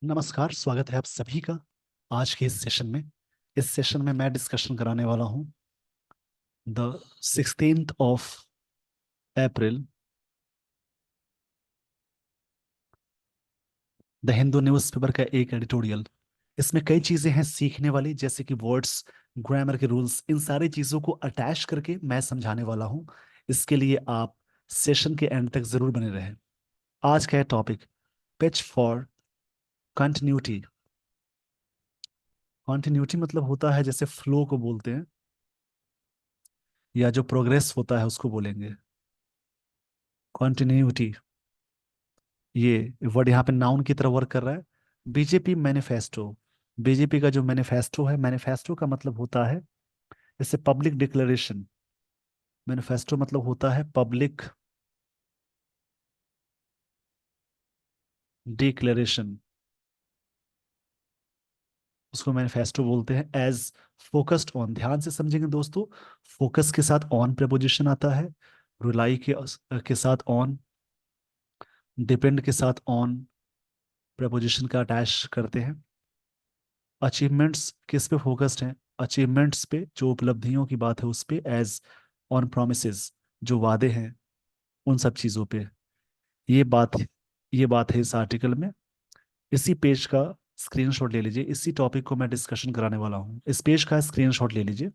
नमस्कार, स्वागत है आप सभी का आज के इस सेशन में मैं डिस्कशन कराने वाला हूं the 16th of April the Hindu newspaper का एक एडिटोरियल। इसमें कई चीजें हैं सीखने वाली, जैसे कि वर्ड्स, ग्रामर के रूल्स, इन सारी चीजों को अटैच करके मैं समझाने वाला हूं। इसके लिए आप सेशन के एंड तक जरूर बने रहें। आज का है topic pitch for continuity. Continuity मतलब होता है जैसे फ्लो को बोलते हैं, या जो प्रोग्रेस होता है उसको बोलेंगे कंटिन्यूटी। ये वर्ड यहाँ पे नाउन की तरह वर्क कर रहा है। बीजेपी मैनिफेस्टो, बीजेपी का जो मैनिफेस्टो है, मैनिफेस्टो का मतलब होता है जैसे पब्लिक डिक्लेरेशन। मैनिफेस्टो मतलब होता है पब्लिक डिक्लेरेशन, उसको मैनिफेस्टो बोलते हैं। एज फोकस्ड ऑन, ध्यान से समझेंगे दोस्तों, फोकस के साथ ऑन preposition आता है, रिलाई के साथ ऑन, डिपेंड के साथ ऑन preposition का अटैच करते हैं। अचीवमेंट्स किस पे फोकस्ड हैं? अचीवमेंट्स पे, जो उपलब्धियों की बात है उस पे। एज ऑन प्रोमिसेस, जो वादे हैं उन सब चीज़ों पे। ये बात ये बात है इस आर्टिकल में। इसी पेज का स्क्रीनशॉट ले लीजिए, इसी टॉपिक को मैं डिस्कशन कराने वाला हूँ। इस पेज का स्क्रीनशॉट ले लीजिए।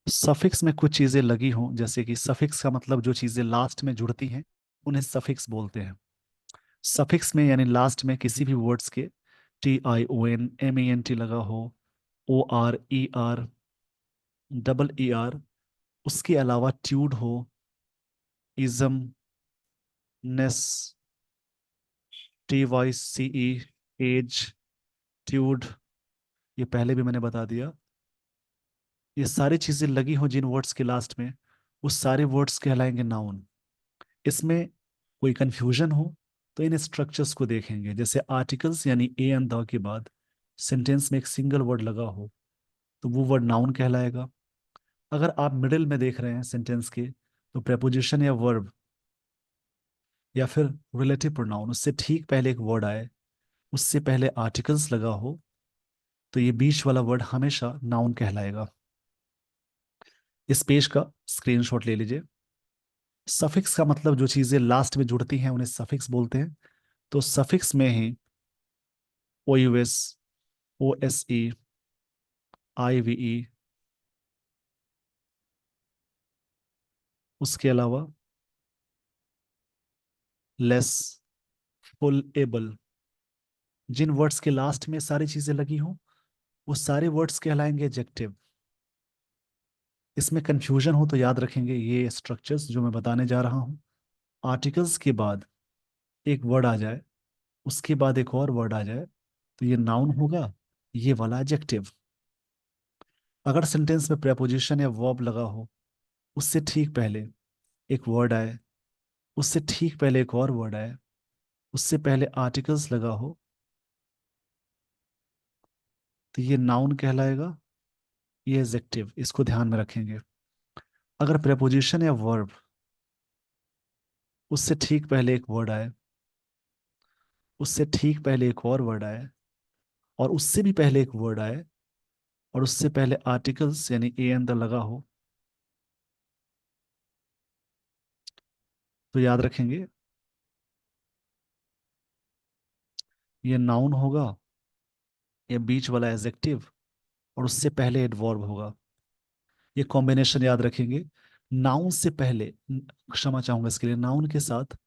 सफिक्स में कुछ चीज़ें लगी हों, जैसे कि सफिक्स का मतलब जो चीज़ें लास्ट में जुड़ती हैं उन्हें सफिक्स बोलते हैं। सफिक्स में यानी लास्ट में किसी भी वर्ड्स के TION MENT लगा हो, ORER, ER, उसके अलावा ट्यूड हो, इज़म, नेस, TYCE, एज, ट्यूड, ये पहले भी मैंने बता दिया। ये सारी चीज़ें लगी हों जिन वर्ड्स के लास्ट में, उस सारे वर्ड्स कहलाएंगे नाउन। इसमें कोई कंफ्यूजन हो तो इन स्ट्रक्चर्स को देखेंगे। जैसे आर्टिकल्स यानी ए एंड द के बाद सेंटेंस में एक सिंगल वर्ड लगा हो तो वो वर्ड नाउन कहलाएगा। अगर आप मिडिल में देख रहे हैं सेंटेंस के, तो प्रेपोजिशन या वर्ब या फिर रिलेटिव प्रोनाउन, उससे ठीक पहले एक वर्ड आए, उससे पहले आर्टिकल्स लगा हो, तो ये बीच वाला वर्ड हमेशा नाउन कहलाएगा। इस पेज का स्क्रीनशॉट ले लीजिए। सफिक्स का मतलब जो चीजें लास्ट में जुड़ती हैं उन्हें सफिक्स बोलते हैं। तो सफिक्स में ही OUS, OSE, IVE, उसके अलावा लेस, फुल, एबल, जिन वर्ड्स के लास्ट में सारी चीजें लगी हों वो सारे वर्ड्स कहलाएंगे एडजेक्टिव। इसमें कंफ्यूजन हो तो याद रखेंगे ये स्ट्रक्चर्स जो मैं बताने जा रहा हूँ। आर्टिकल्स के बाद एक वर्ड आ जाए, उसके बाद एक और वर्ड आ जाए, तो ये नाउन होगा, ये वाला एडजेक्टिव। अगर सेंटेंस में प्रेपोजिशन या वर्ब लगा हो, उससे ठीक पहले एक वर्ड आए, उससे ठीक पहले एक और वर्ड आए, उससे पहले आर्टिकल्स लगा हो, तो ये नाउन कहलाएगा, ये एडजेक्टिव। इसको ध्यान में रखेंगे। अगर प्रेपोजिशन या वर्ब, उससे ठीक पहले एक वर्ड आए, उससे ठीक पहले एक और वर्ड आए, और उससे भी पहले एक वर्ड आए, और उससे पहले आर्टिकल्स यानी ए एंड द लगा हो, तो याद रखेंगे ये नाउन होगा, ये बीच वाला एडजेक्टिव, और उससे पहले एडवर्ब होगा। ये कॉम्बिनेशन याद रखेंगे। नाउन से पहले क्षमा चाहूंगा इसके लिए, नाउन के साथ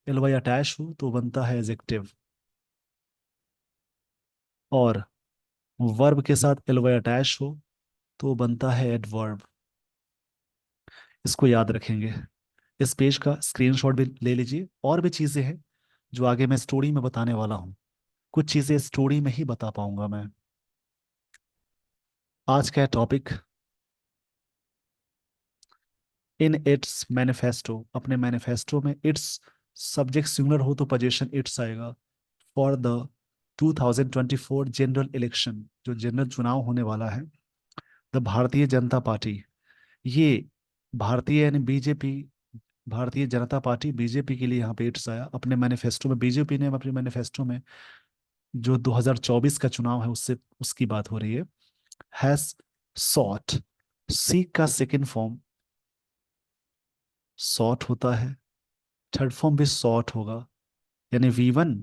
LY अटैच हो तो बनता है एडजेक्टिव, और वर्ब के साथ LY अटैच हो तो बनता है एडवर्ब। इसको याद रखेंगे। इस पेज का स्क्रीनशॉट भी ले लीजिए। और भी चीजें हैं जो आगे मैं स्टोरी में बताने वाला हूँ, कुछ चीजें स्टोरी में ही बता पाऊंगा मैं। आज का टॉपिक इन इट्स मैनिफेस्टो, अपने मैनिफेस्टो में इट्स, सब्जेक्ट सिंगुलर हो तो पोजीशन इट्स आएगा। फॉर द 2024 जनरल इलेक्शन, जो जनरल चुनाव होने वाला है, द भारतीय जनता पार्टी, ये भारतीय यानी BJP Bharatiya Janata party BJP के लिए यहाँ पे इट्स आया अपने मैनिफेस्टो में। बीजेपी ने अपने मैनिफेस्टो में जो 2024 का चुनाव है उससे उसकी बात हो रही है। हैज सॉट, सीक का सेकंड फॉर्म सॉट होता है, थर्ड फॉर्म भी सॉट होगा, यानी V1,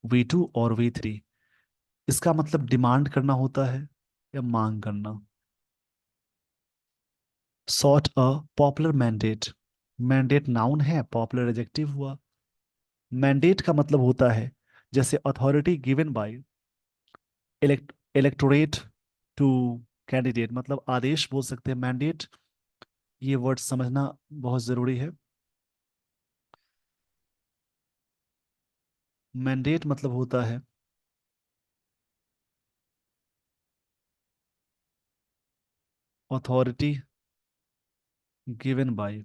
V2 और V3। इसका मतलब डिमांड करना होता है या मांग करना। Sought a popular mandate, mandate noun है, पॉपुलर एडजेक्टिव हुआ। मैंडेट का मतलब होता है जैसे authority given by electorate to candidate, मतलब आदेश बोल सकते हैं मैंडेट। ये वर्ड समझना बहुत जरूरी है। मैंडेट मतलब होता है authority given by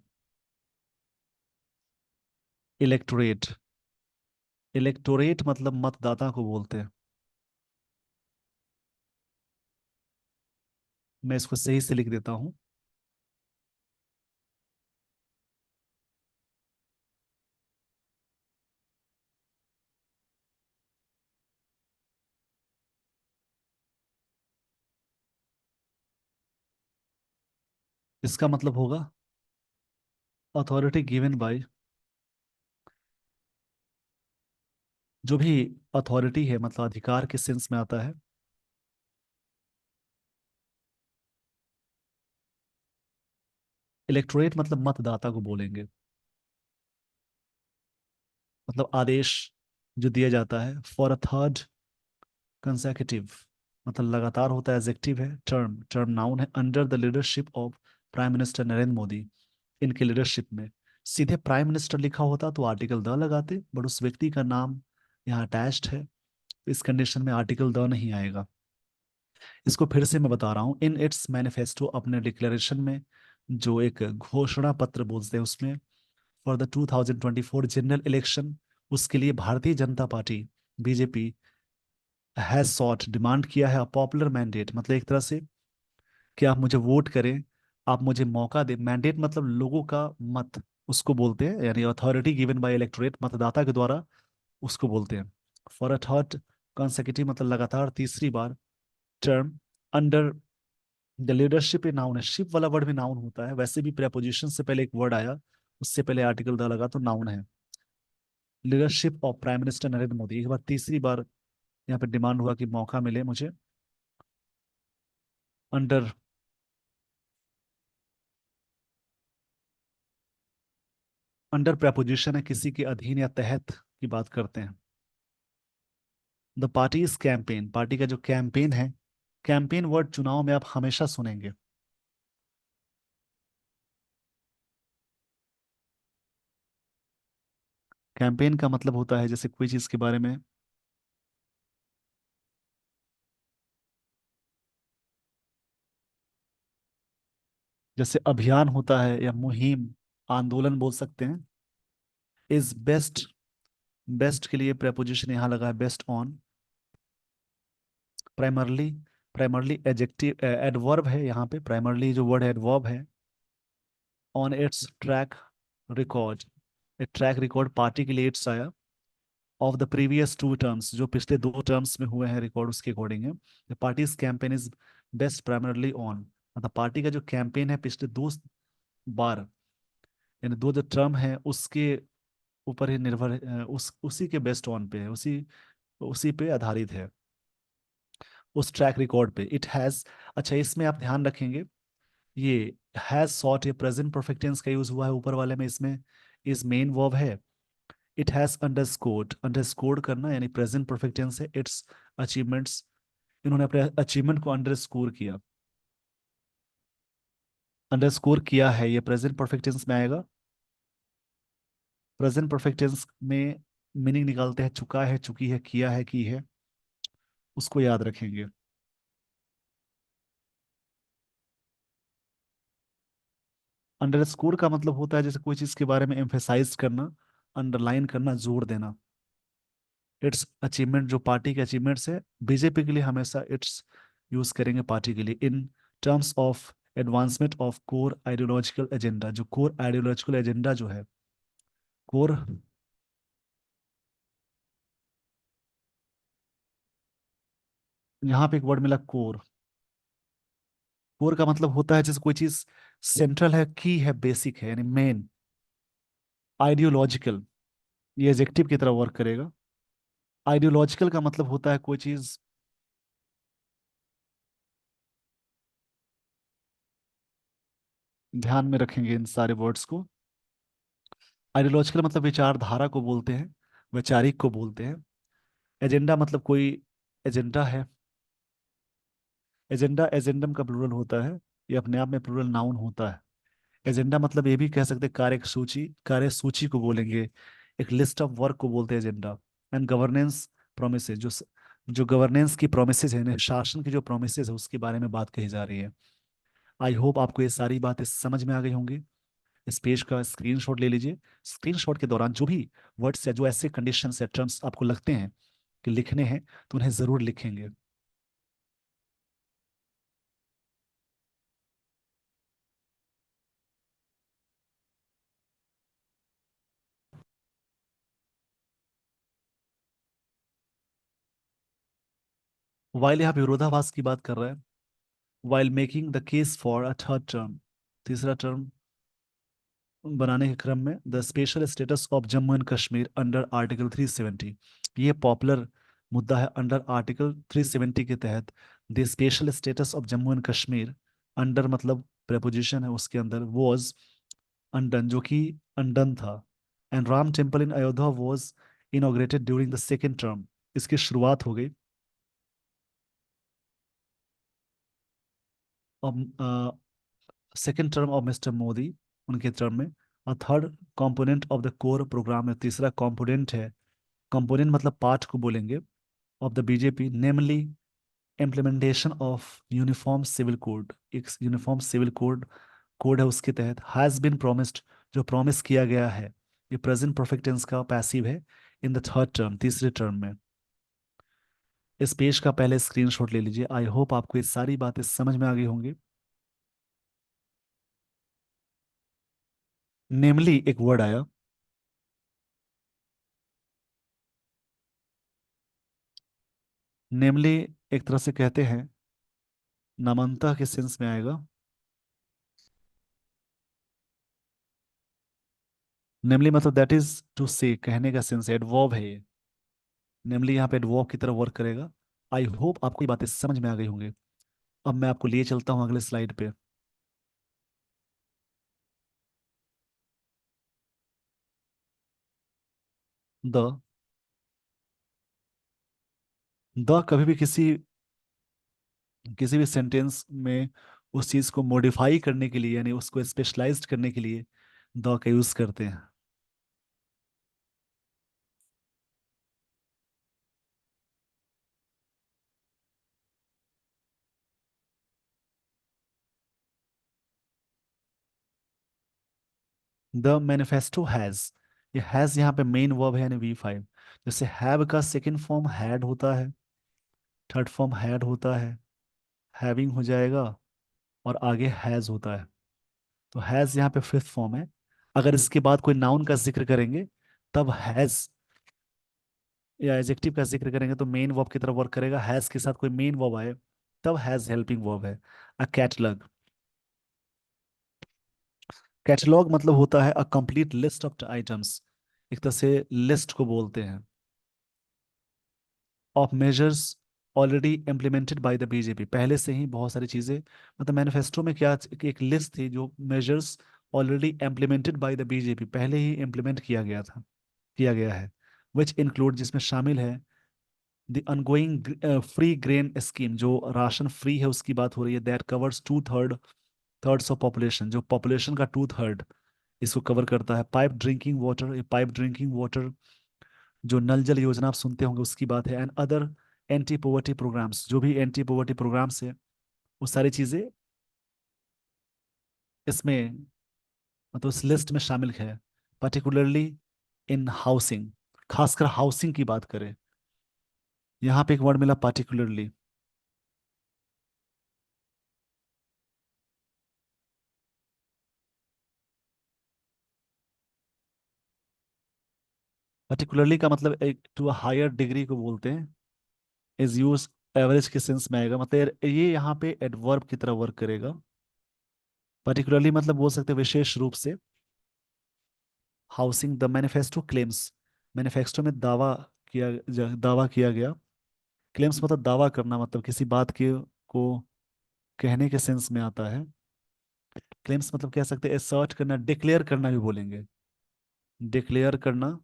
electorate. Electorate मतलब मतदाता को बोलते हैं। मैं इसको सही से लिख देता हूँ। इसका मतलब होगा अथॉरिटी गिवन बाय, जो भी अथॉरिटी है मतलब अधिकार के सेंस में आता है। इलेक्टोरेट मतलब मतदाता को बोलेंगे, मतलब आदेश जो दिया जाता है। फॉर अ थर्ड कंसेक्यूटिव मतलब लगातार होता है, एडजेक्टिव है। टर्म, टर्म नाउन है। Under the leadership of prime minister Narendra Modi, इनके लीडरशिप में। सीधे प्राइम मिनिस्टर लिखा होता तो आर्टिकल द लगाते, बट उस व्यक्ति का नाम यहाँ अटैच्ड है, इस कंडीशन में आर्टिकल द नहीं आएगा। इसको फिर से मैं बता रहा हूँ। इन इट्स मैनिफेस्टो, अपने डिक्लेरेशन में जो एक घोषणा पत्र बोलते हैं उसमें, फॉर द 2024 जनरल इलेक्शन, उसके लिए Bharatiya Janata party BJP has short demand किया है, पॉपुलर मैंडेट मतलब एक तरह से कि आप मुझे वोट करें, आप मुझे मौका दें। मैंडेट मतलब लोगों का मत, उसको बोलते हैं, यानी अथॉरिटी गिवन बाय इलेक्टोरेट, मतदाता के द्वारा, उसको बोलते हैं। फॉर अ थर्ड कंसेक्यूटिव मतलब लगातार तीसरी बार टर्म। अंडर द लीडरशिप, ये नाउन है। शिप वाला वर्ड भी नाउन होता है, वैसे भी प्रेपोजिशन से पहले एक वर्ड आया, उससे पहले आर्टिकल द लगा तो नाउन है। Leadership of prime minister Narendra Modi, एक बार तीसरी बार यहाँ पे डिमांड हुआ कि मौका मिले मुझे। अंडर, अंडर प्रेपोजिशन है, किसी के अधीन या तहत की बात करते हैं। The party is campaign, party का जो कैंपेन है। कैंपेन वर्ड चुनाव में आप हमेशा सुनेंगे। कैंपेन का मतलब होता है जैसे कोई चीज के बारे में, जैसे अभियान होता है या मुहिम, आंदोलन बोल सकते हैं। इज बेस्ट, बेस्ट के लिए प्रेपोजिशन यहाँ लगा है, based on. Primarily, primarily adjective adverb है यहाँ पे। प्राइमरली जो वर्ड है एडवर्ब है। On its track record, track record party के लिए इट्स आया। Of the previous two terms, जो पिछले दो टर्म्स में हुए हैं रिकॉर्ड, उसके अकॉर्डिंग है। The parties campaign is best primarily on, मतलब पार्टी का जो कैंपेन है पिछले दो बार, यानी दो जो टर्म है उसके ऊपर ही निर्भर उस उसी के बेस्ट ऑन पे है, उसी उसी पे आधारित है, उस ट्रैक रिकॉर्ड पे। इट हैज, अच्छा इसमें आप ध्यान रखेंगे, ये हैज सॉट, ये प्रेजेंट परफेक्ट टेंस का यूज हुआ है ऊपर वाले में, इसमें इज मेन वर्ब है। इट हैज अंडरस्कोर्ड, अंडरस्कोर्ड करना यानी प्रेजेंट परफेक्ट टेंस है। इट्स अचीवमेंट्स, इन्होंने अपने अचीवमेंट को अंडरस्कोर किया। अंडरस्कोर किया है, ये प्रेजेंट परफेक्ट टेंस में आएगा। प्रेजेंट परफेक्ट टेंस में मीनिंग निकालते हैं चुका है, चुकी है, किया है, की है, उसको याद रखेंगे। अंडरस्कोर का मतलब होता है जैसे कोई चीज के बारे में एम्फेसाइज करना, अंडरलाइन करना, जोर देना। इट्स अचीवमेंट, जो पार्टी के अचीवमेंट्स है, बीजेपी के लिए हमेशा इट्स यूज करेंगे पार्टी के लिए। In terms of advancement of core ideological agenda, जो कोर आइडियोलॉजिकल एजेंडा जो है, कोर, यहाँ पे एक वर्ड मिला कोर। कोर का मतलब होता है जैसे कोई चीज सेंट्रल है, की है, बेसिक है, यानी मेन। आइडियोलॉजिकल, ये एडजेक्टिव की तरह वर्क करेगा। आइडियोलॉजिकल का मतलब होता है कोई चीज, ध्यान में रखेंगे इन सारे वर्ड्स को। आइडियोलॉजिकल मतलब विचारधारा को बोलते हैं, वैचारिक को बोलते हैं। एजेंडा मतलब कोई एजेंडा है। एजेंडा एजेंडम का प्लूरल होता है, ये अपने आप में प्लूरल नाउन होता है। एजेंडा मतलब ये भी कह सकते हैं कार्य सूची, कार्य सूची को बोलेंगे। एक लिस्ट ऑफ वर्क को बोलते हैं एजेंडा। एंड गवर्नेंस प्रोमिसेस, जो गवर्नेंस की प्रोमिसेस है, यानी शासन की जो प्रोमिसेस है, उसके बारे में बात कही जा रही है। आई होप आपको ये सारी बातें समझ में आ गई होंगी। इस पेज का स्क्रीनशॉट ले लीजिए। स्क्रीनशॉट के दौरान जो भी वर्ड्स या जो ऐसे कंडीशन या टर्म्स आपको लगते हैं कि लिखने हैं, तो उन्हें जरूर लिखेंगे। वाइल यहाँ विरोधाभास की बात कर रहा है। While making the case for a third term, तीसरा टर्म बनाने के क्रम में, the special status of Jammu and Kashmir under article 370, ये पॉपुलर मुद्दा है। अंडर आर्टिकल 370 के तहत the special status of Jammu and Kashmir, under मतलब प्रेपोजिशन है, उसके अंदर वॉज अनडन, जो कि अनडन था। And Ram temple in Ayodhya was inaugurated during the second term, इसकी शुरुआत हो गई। और second term of mister Modi, उनके टर्म में। और third component of the core programme है, तीसरा कंपोनेंट है। कंपोनेंट मतलब पार्ट को बोलेंगे, of the BJP, namely implementation of uniform civil code, एक यूनिफॉर्म सिविल कोड कोड है, उसके तहत हैज बीन प्रोमिस्ड, जो प्रॉमिस किया गया है। ये प्रेजेंट परफेक्ट टेंस का पैसिव है। इन द थर्ड टर्म, तीसरे टर्म में। इस पेज का पहले स्क्रीनशॉट ले लीजिए। आई होप आपको ये सारी बातें समझ में आ गई होंगी। नेमली एक वर्ड आया। नेमली एक तरह से कहते हैं, नामांतः के सेंस में आएगा। नेमली मतलब दैट इज टू से, कहने का सेंस है, एडवर्ब है ये। नेमली यहाँ पे एडवर्ब की तरह वर्क करेगा। आई होप आपको ये बातें समझ में आ गई होंगी। अब मैं आपको लिए चलता हूँ अगले स्लाइड पे। द द कभी भी किसी किसी भी सेंटेंस में उस चीज को मॉडिफाई करने के लिए, यानी उसको स्पेशलाइज्ड करने के लिए द का यूज करते हैं। द मैनिफेस्टो हैज, ये हैज यहाँ पे मेन वर्ब है, यानी V5। जैसे हैव का सेकंड फॉर्म हैड होता है, थर्ड फॉर्म हैड होता है, हैविंग हो जाएगा, और आगे हैज होता है। तो हैज यहाँ पे फिफ्थ फॉर्म है। अगर इसके बाद कोई नाउन का जिक्र करेंगे, तब हैज, या एडजेक्टिव का जिक्र करेंगे तो मेन वर्ब की तरफ वर्क करेगा। हैज के साथ कोई मेन वर्ब आए, तब हैज हेल्पिंग वर्ब है। अ कैटलॉग, कैटलॉग मतलब होता है a complete list of items, एक तरह से लिस्ट को बोलते हैं। Of measures already implemented by the BJP, पहले से ही बहुत सारी चीजें, मतलब मैनिफेस्टो में क्या, एक लिस्ट थी जो measures already implemented by the BJP, पहले ही इम्प्लीमेंट किया गया था, किया गया है। विच इंक्लूड, जिसमें शामिल है the ongoing free grain scheme, जो राशन फ्री है उसकी बात हो रही है। That covers two thirds of population, जो पॉपुलेशन का टू थर्ड इसको कवर करता है। पाइप ड्रिंकिंग वाटर, ये पाइप ड्रिंकिंग वाटर, जो नल जल योजना आप सुनते होंगे उसकी बात है। And other anti poverty programmes, जो भी एंटी पोवर्टी प्रोग्राम्स है, वो सारी चीजें इसमें, मतलब उस लिस्ट में शामिल है। पर्टिकुलरली इन हाउसिंग, खासकर हाउसिंग की बात करें, यहाँ पे एक वर्ड मिला पर्टिकुलरली। पर्टिकुलरली का मतलब एक टू अ हायर डिग्री को बोलते हैं, इज यूज एवरेज के सेंस में आएगा, मतलब ये यहाँ पे एडवर्ब की तरह वर्क करेगा। पर्टिकुलरली मतलब बोल सकते हैं विशेष रूप से। Housing the manifesto claims, manifesto में दावा किया गया। क्लेम्स मतलब दावा करना, मतलब किसी बात के को कहने के सेंस में आता है। क्लेम्स मतलब कह सकते हैं असर्ट करना, डिक्लेयर करना भी बोलेंगे, डिक्लेयर करना।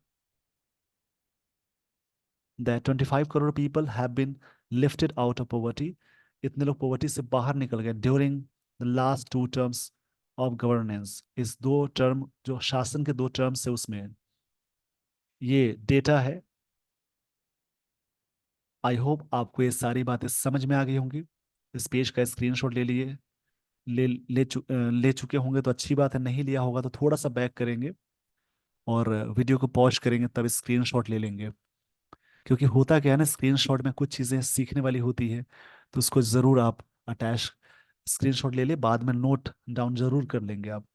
That 25 crore people have been lifted out of poverty, इतने लोग पॉवर्टी से बाहर निकल गए during the last 2 terms of governance, इस 2 टर्म जो शासन के 2 टर्म्स है उसमें। ये डेटा है। आई होप आपको ये सारी बातें समझ में आ गई होंगी। इस पेज का स्क्रीनशॉट ले लिए, ले चुके होंगे तो अच्छी बात है, नहीं लिया होगा तो थोड़ा सा बैक करेंगे और वीडियो को पॉज करेंगे, तब स्क्रीनशॉट ले लेंगे। क्योंकि होता क्या है ना, स्क्रीनशॉट में कुछ चीज़ें सीखने वाली होती है, तो उसको ज़रूर आप अटैच स्क्रीनशॉट ले ले, बाद में नोट डाउन जरूर कर लेंगे आप।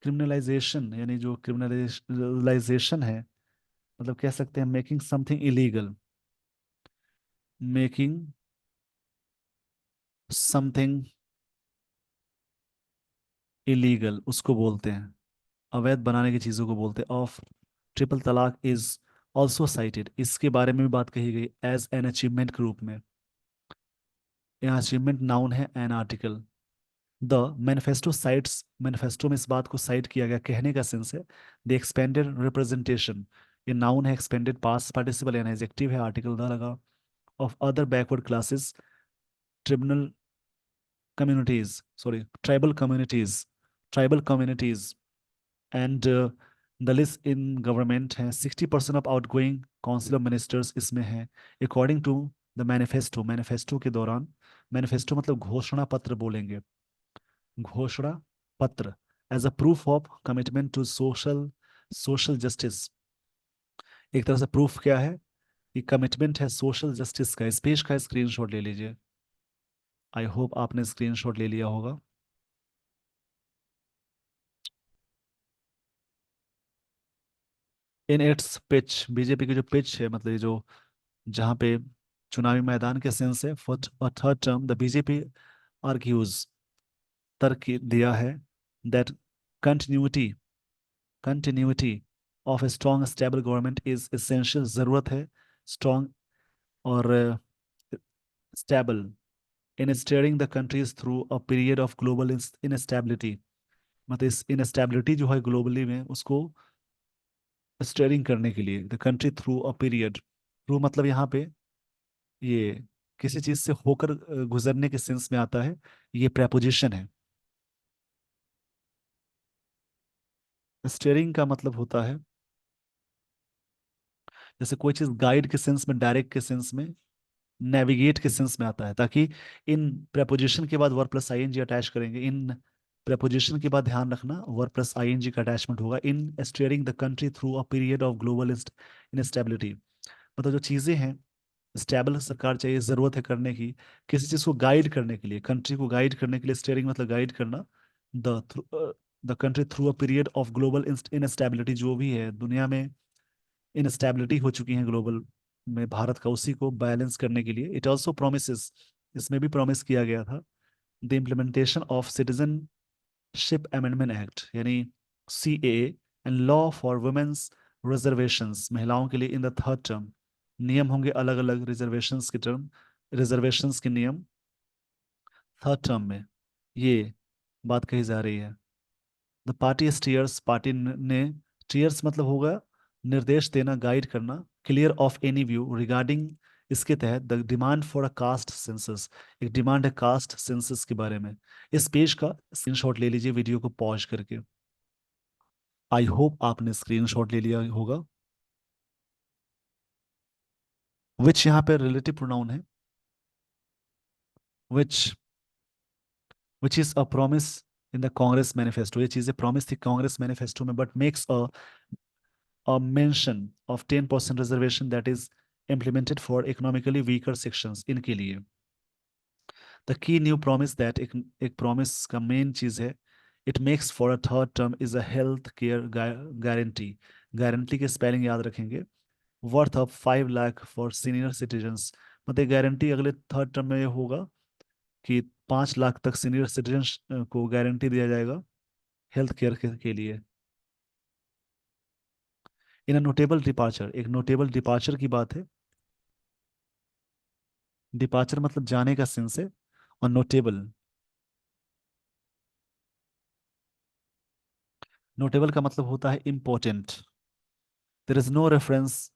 क्रिमिनलाइजेशन यानी जो क्रिमिनलाइजेशन है, मतलब कह सकते हैं making something illegal, making something illegal उसको बोलते हैं, अवैध बनाने की चीज़ों को बोलते हैं। ऑफ ट्रिपल तलाक इज ऑल्सो साइटेड, इसके बारे में भी बात कही गई एज एन अचीवमेंट के रूप में। यहाँ अचीवमेंट नाउन है, an article. The manifesto sites, manifesto में इस बात को साइट किया गया, कहने का सेंस है। द एक्सपेंडेड रिप्रेजेंटेशन, ये नाउन है, एक्सपेंडेड पास्ट पार्टिसिपल यानी एडजेक्टिव है, आर्टिकल द लगा। Of other backward classes, tribunal communities, sorry tribal communities and the list in government है। 60% of outgoing council of ministers इसमें है, according to the manifesto. Manifesto के दौरान, manifesto मतलब घोषणा पत्र बोलेंगे, घोषणा पत्र, as a proof of commitment to social social justice, एक तरह से प्रूफ क्या है, कि कमिटमेंट है सोशल जस्टिस का। इस पेज का स्क्रीनशॉट ले लीजिए। आई होप आपने स्क्रीनशॉट ले लिया होगा। इन इट्स पिच, बीजेपी की जो पिच है, मतलब ये जो जहाँ पे चुनावी मैदान के सेंस है, for a third term the BJP argues, तर्क दिया है, that continuity continuity of a strong stable government is essential, जरूरत है स्ट्रॉन्ग और stable in steering the countries through a period of global instability, मतलब इस इनस्टेबिलिटी जो है ग्लोबली में, उसको स्टीयरिंग करने के लिए, the country through a period, through मतलब यहाँ पे ये किसी चीज से होकर गुजरने के सेंस में आता है, ये प्रेपोजिशन है। स्टीयरिंग का मतलब होता है जैसे कोई चीज गाइड के सेंस में, डायरेक्ट के सेंस में, नेविगेट के सेंस में आता है, ताकि इन प्रेपोजिशन के बाद वर्ब प्लस आईएनजी अटैच करेंगे। इन प्रेपोजिशन के बाद ध्यान रखना वर्ब प्लस आईएनजी का अटैचमेंट होगा, in steering the country through a period of global instability, मतलब जो चीजें हैं स्टेबल सरकार चाहिए, जरूरत है करने की, किसी चीज को गाइड करने के लिए, कंट्री को गाइड करने के लिए, स्टीयरिंग मतलब गाइड करना, the the country through a period of global instability, जो भी है दुनिया में इनस्टेबिलिटी हो चुकी है ग्लोबल में भारत का, उसी को बैलेंस करने के लिए। इट ऑल्सो प्रोमिस, इसमें भी प्रॉमिस किया गया था, the implementation of citizenship amendment act यानी CAA and law for women's reservations, महिलाओं के लिए इन द थर्ड टर्म, नियम होंगे अलग अलग रिजर्वेशंस के टर्म, रिजर्वेशंस के नियम थर्ड टर्म में, ये बात कही जा रही है। द पार्टी स्टीयर्स, पार्टी ने, स्टीयर्स मतलब होगा निर्देश देना, गाइड करना, clear of any view regarding, इसके तहत the demand for a caste census, एक डिमांड है कास्ट सेंसस के बारे में। इस पेज का स्क्रीनशॉट ले लीजिए वीडियो को पॉज करके। आई होप आपने स्क्रीनशॉट ले लिया होगा। विच यहाँ पे रिलेटिव प्रोनाउन है, which which is a promise in the Congress manifesto, ये चीजें प्रॉमिस थी कांग्रेस मैनिफेस्टो में, but makes a mention of 10% reservation that is implemented for economically weaker sections, इनके लिए। The key new promise that, एक प्रॉमिस का main चीज है, it makes for a third term is a health care guarantee. Guarantee के spelling याद रखेंगे। Worth of 5 lakh for senior citizens, मतलब गारंटी अगले थर्ड टर्म में ये होगा कि 5 लाख तक सीनियर सिटीजन्स को गारंटी दिया जाएगा हेल्थ केयर के लिए। इन अ नोटेबल डिपार्चर, एक नोटेबल डिपार्चर की बात है। डिपार्चर मतलब जाने का सेंस है, और नोटेबल, नोटेबल का मतलब होता है important. There is no reference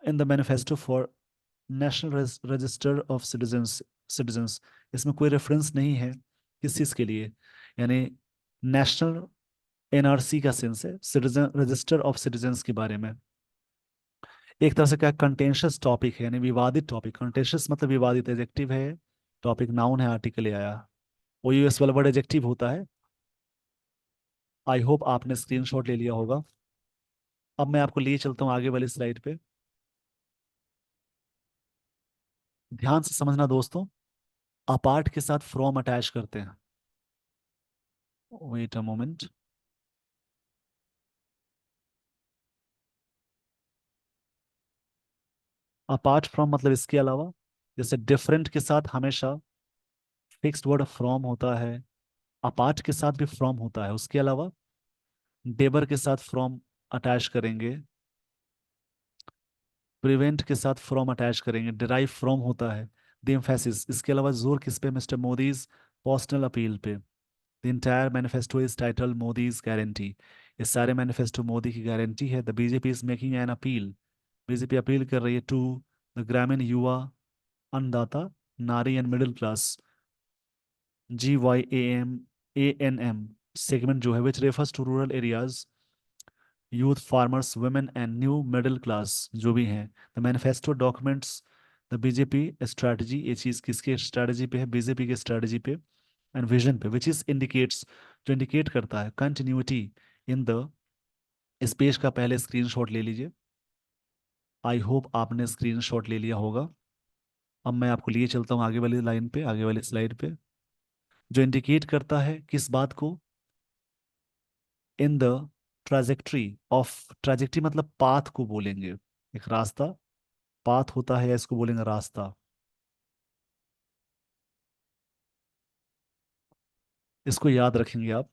in the manifesto for national register of citizens. इसमें कोई रेफरेंस नहीं है किस चीज़ के लिए, यानी नेशनल एनआरसी का सेंस है सिटीजन रजिस्टर ऑफ सिटीजन्स के बारे में। एक तरह से क्या कंटेंशियस टॉपिक है, यानी विवादित टॉपिक। कंटेंशियस मतलब विवादित, एडजेक्टिव है, टॉपिक नाउन है, आर्टिकल ले आया। ओ यूएस वाला वर्ड एडजेक्टिव होता है। आई होप आपने स्क्रीनशॉट ले लिया होगा। अब मैं आपको लिए चलता हूँ आगे वाली स्लाइड पे। ध्यान से समझना दोस्तों, अपार्ट के साथ फ्रॉम अटैच करते हैं। Wait a moment. Apart from मतलब इसके अलावा। जैसे डिफरेंट के साथ हमेशा फिक्स्ड वर्ड फ्रॉम होता है, अपार्ट के साथ भी फ्रॉम होता है। उसके अलावा डेबर के साथ फ्रॉम अटैच करेंगे, प्रिवेंट के साथ फ्रॉम अटैच करेंगे, डिराइव फ्रॉम होता है। द एम्फेसिस, इसके अलावा जोर किस पे, मिस्टर मोदीज पर्सनल अपील पे। The entire manifesto is title Modi's guarantee. ये सारे मैनिफेस्टो मोदी की गारंटी है। The BJP is making an appeal, BJP appeal कर रही है टू द ग्रामीण युवा, अन्नदाता, नारी and middle class, GYAM ANM segment जो है, which refers to rural areas, youth, farmers, women and new middle class जो भी हैं। The manifesto documents the BJP strategy, ये चीज़ किसके स्ट्रैटेजी पे है, बीजेपी के स्ट्रैटेजी पे एंड विजन पे, विच इज इंडिकेट्स, जो इंडिकेट करता है कंटिन्यूटी इन द। इस पेज का पहले स्क्रीनशॉट ले लीजिए। आई होप आपने स्क्रीनशॉट ले लिया होगा। अब मैं आपको लिए चलता हूँ आगे वाली लाइन पे, आगे वाली स्लाइड पे, जो इंडिकेट करता है किस बात को, in the trajectory of, trajectory मतलब पाथ को बोलेंगे, एक रास्ता, पाथ होता है या इसको बोलेंगे रास्ता। इसको याद रखेंगे आप।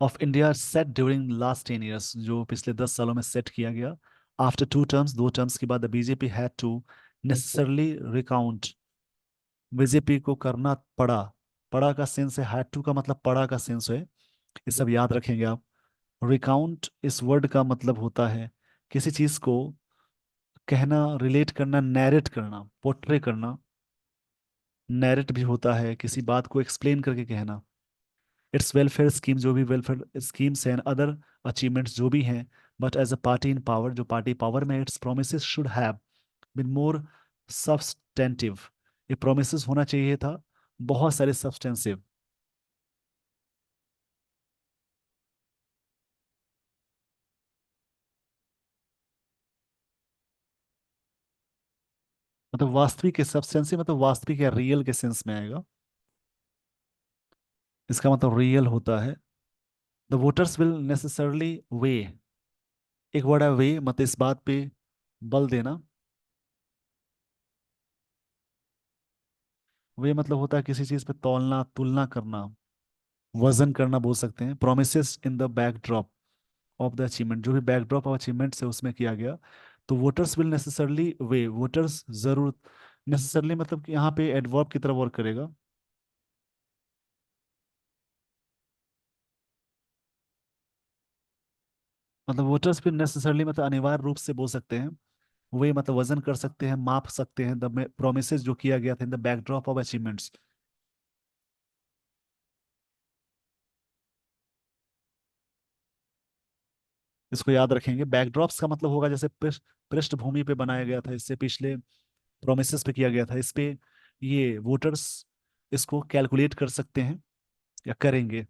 Of India set during last 10 years, जो पिछले 10 सालों में सेट किया गया। आफ्टर 2 टर्म्स, 2 टर्म्स के बाद the BJP had to necessarily recount, BJP को करना पड़ा। पड़ा का सेंस है, हैड टू का मतलब पड़ा का सेंस है। ये सब याद रखेंगे आप। रिकाउंट इस वर्ड का मतलब होता है किसी चीज को कहना, रिलेट करना, नैरेट करना, पोर्ट्रे करना। नैरेट भी होता है किसी बात को एक्सप्लेन करके कहना। इट्स वेलफेयर स्कीम, जो भी वेलफेयर स्कीम्स हैं, अदर अचीवमेंट्स जो भी हैं, but as a party in power, जो पार्टी पावर में, its promise should have been more substantive. ये प्रोमिस होना चाहिए था बहुत सारे सब्सटेंसिव। मतलब वास्तविक के सब्सटेंसिव मतलब वास्तविक या रियल के सेंस में आएगा। इसका मतलब रियल होता है। द वोटर्स विल नेसेसरली वे, एक वर्ड है वे, मतलब इस बात पे बल देना। वे मतलब होता है किसी चीज पे तौलना, तुलना करना, वजन करना बोल सकते हैं। Promise in the backdrop of the achievement, जो भी बैकड्रॉप ऑफ अचीवमेंट से उसमें किया गया। तो voters will necessarily way, voters जरूर, नेसेसरली मतलब कि यहाँ पे एडवर्ब की तरह वर्क करेगा। मतलब वोटर्स भी नेसेसरली मतलब अनिवार्य रूप से बोल सकते हैं। वे मतलब वजन कर सकते हैं, माप सकते हैं द प्रोमिस जो किया गया था in the backdrop of achievements. इसको याद रखेंगे। बैकड्रॉप्स का मतलब होगा जैसे पृष्ठभूमि पे बनाया गया था, इससे पिछले प्रोमिस पे किया गया था, इस पे ये वोटर्स इसको कैलकुलेट कर सकते हैं या करेंगे।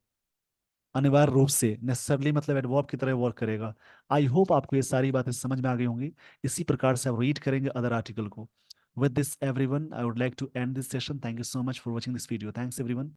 अनिवार्य रूप से, नेसेसरली मतलब एडवर्ब की तरह वर्क करेगा। आई होप आपको ये सारी बातें समझ में आ गई होंगी। इसी प्रकार से आप रीड करेंगे अदर आर्टिकल को। With this everyone, I would like to end this session. Thank you so much for watching this video. Thanks everyone.